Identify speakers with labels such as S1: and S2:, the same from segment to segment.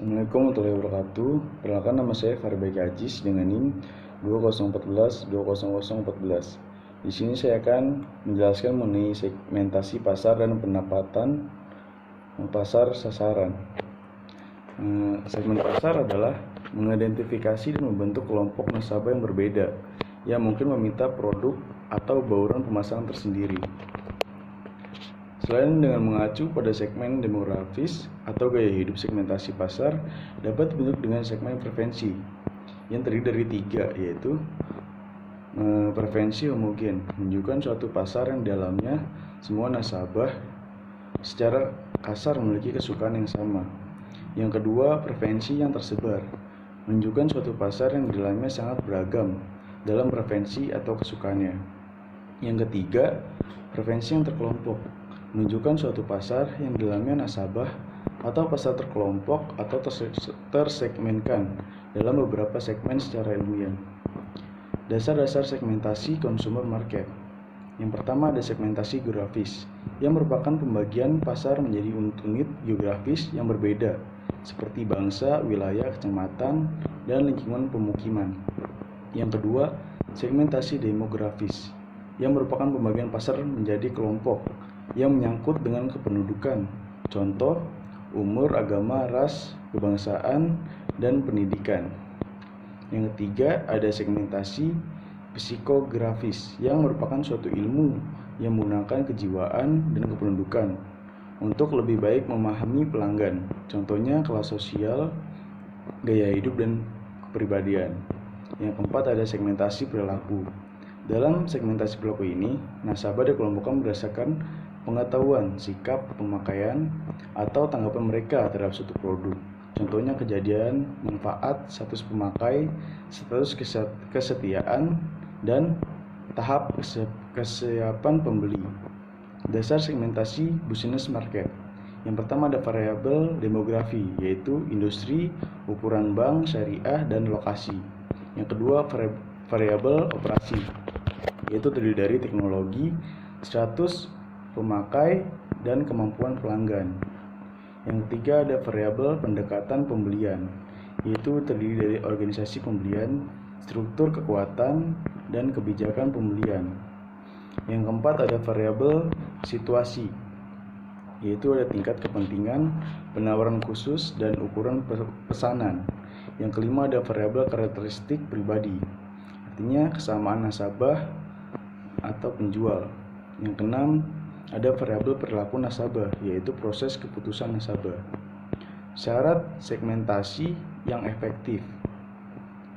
S1: Assalamualaikum warahmatullahi wabarakatuh. Perkenalkan, nama saya Faribaik Ajis dengan NIM 2014-20014. Di sini saya akan menjelaskan mengenai segmentasi pasar dan pendapatan pasar sasaran. Segmen pasar adalah mengidentifikasi dan membentuk kelompok nasabah yang berbeda yang mungkin meminta produk atau bauran pemasaran tersendiri. Selain dengan mengacu pada segmen demografis atau gaya hidup, segmentasi pasar dapat dibentuk dengan segmen preferensi yang terdiri dari 3, yaitu preferensi homogen, menunjukkan suatu pasar yang di dalamnya semua nasabah secara kasar memiliki kesukaan yang sama. Yang kedua, preferensi yang tersebar, menunjukkan suatu pasar yang di dalamnya sangat beragam dalam preferensi atau kesukaannya. Yang ketiga, preferensi yang terkelompok, menunjukkan suatu pasar yang di dalamnya nasabah atau pasar terkelompok atau tersegmenkan dalam beberapa segmen secara ilmiah. Dasar-dasar segmentasi consumer market. Yang pertama ada segmentasi geografis, yang merupakan pembagian pasar menjadi unit-unit geografis yang berbeda, seperti bangsa, wilayah, kecamatan, dan lingkungan pemukiman. Yang kedua, segmentasi demografis, yang merupakan pembagian pasar menjadi kelompok yang menyangkut dengan kependudukan, contoh umur, agama, ras, kebangsaan, dan pendidikan. Yang ketiga ada segmentasi psikografis, yang merupakan suatu ilmu yang menggunakan kejiwaan dan kependudukan untuk lebih baik memahami pelanggan, contohnya kelas sosial, gaya hidup, dan kepribadian. Yang keempat ada segmentasi perilaku. Dalam segmentasi perilaku ini, nasabah dikelompokkan berdasarkan pengetahuan, sikap, pemakaian, atau tanggapan mereka terhadap suatu produk. Contohnya kejadian, manfaat, status pemakai, status kesetiaan, dan tahap kesiapan pembeli. Dasar segmentasi business market. Yang pertama ada variabel demografi, yaitu industri, ukuran bank, syariah, dan lokasi. Yang kedua variabel operasi, yaitu terdiri dari teknologi, status pemakai, dan kemampuan pelanggan. Yang ketiga ada variabel pendekatan pembelian, yaitu terdiri dari organisasi pembelian, struktur kekuatan, dan kebijakan pembelian. Yang keempat ada variabel situasi, yaitu ada tingkat kepentingan, penawaran khusus, dan ukuran pesanan. Yang kelima ada variabel karakteristik pribadi, artinya kesamaan nasabah atau penjual. Yang keenam ada variabel perilaku nasabah, yaitu proses keputusan nasabah. Syarat segmentasi yang efektif,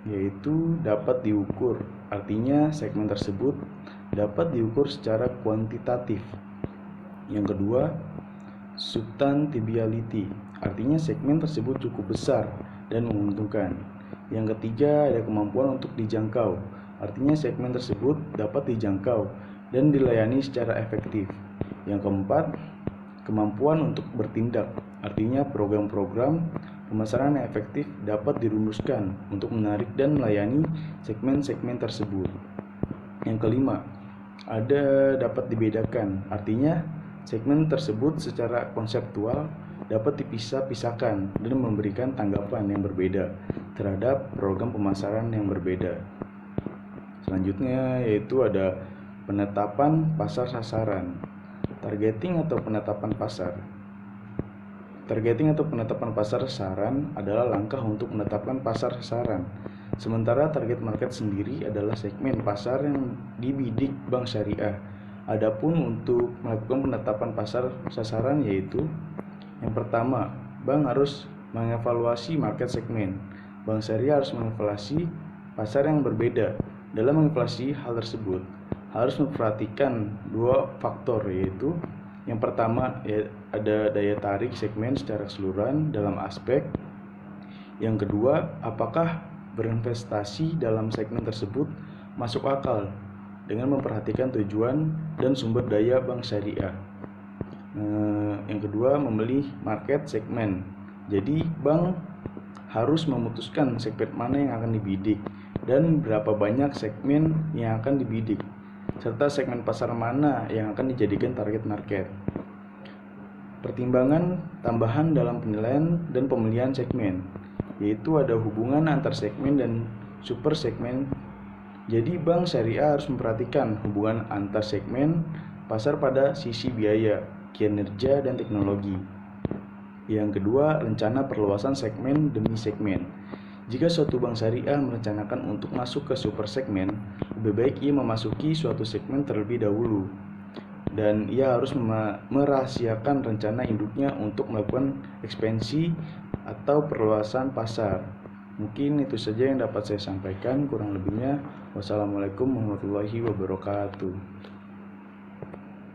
S1: yaitu dapat diukur, artinya segmen tersebut dapat diukur secara kuantitatif. Yang kedua, substantiality, artinya segmen tersebut cukup besar dan menguntungkan. Yang ketiga ada kemampuan untuk dijangkau, artinya segmen tersebut dapat dijangkau dan dilayani secara efektif. Yang keempat, kemampuan untuk bertindak, artinya program-program pemasaran yang efektif dapat dirumuskan untuk menarik dan melayani segmen-segmen tersebut. Yang kelima, ada dapat dibedakan, artinya segmen tersebut secara konseptual dapat dipisah-pisahkan dan memberikan tanggapan yang berbeda terhadap program pemasaran yang berbeda. Selanjutnya yaitu ada penetapan pasar sasaran. Targeting atau penetapan pasar. Targeting atau penetapan pasar sasaran adalah langkah untuk menetapkan pasar sasaran. Sementara target market sendiri adalah segmen pasar yang dibidik bank syariah. Adapun untuk melakukan penetapan pasar sasaran yaitu yang pertama, bank harus mengevaluasi market segmen. Bank syariah harus mengevaluasi pasar yang berbeda. Dalam mengevaluasi hal tersebut, harus memperhatikan dua faktor, yaitu yang pertama ada daya tarik segmen secara keseluruhan dalam aspek. Yang kedua, apakah berinvestasi dalam segmen tersebut masuk akal dengan memperhatikan tujuan dan sumber daya bank syariah. Yang kedua, memilih market segmen. Jadi bank harus memutuskan segmen mana yang akan dibidik dan berapa banyak segmen yang akan dibidik, serta segmen pasar mana yang akan dijadikan target market. pertimbangan tambahan dalam penilaian dan pemilihan segmen, yaitu ada hubungan antar segmen dan super segmen. Jadi bank syariah harus memperhatikan hubungan antar segmen pasar pada sisi biaya, kinerja, dan teknologi. Yang kedua, rencana perluasan segmen demi segmen. Jika suatu bank syariah merencanakan untuk masuk ke super segmen, lebih baik ia memasuki suatu segmen terlebih dahulu. Dan ia harus merahasiakan rencana induknya untuk melakukan ekspansi atau perluasan pasar. Mungkin itu saja yang dapat saya sampaikan, kurang lebihnya wassalamualaikum warahmatullahi wabarakatuh.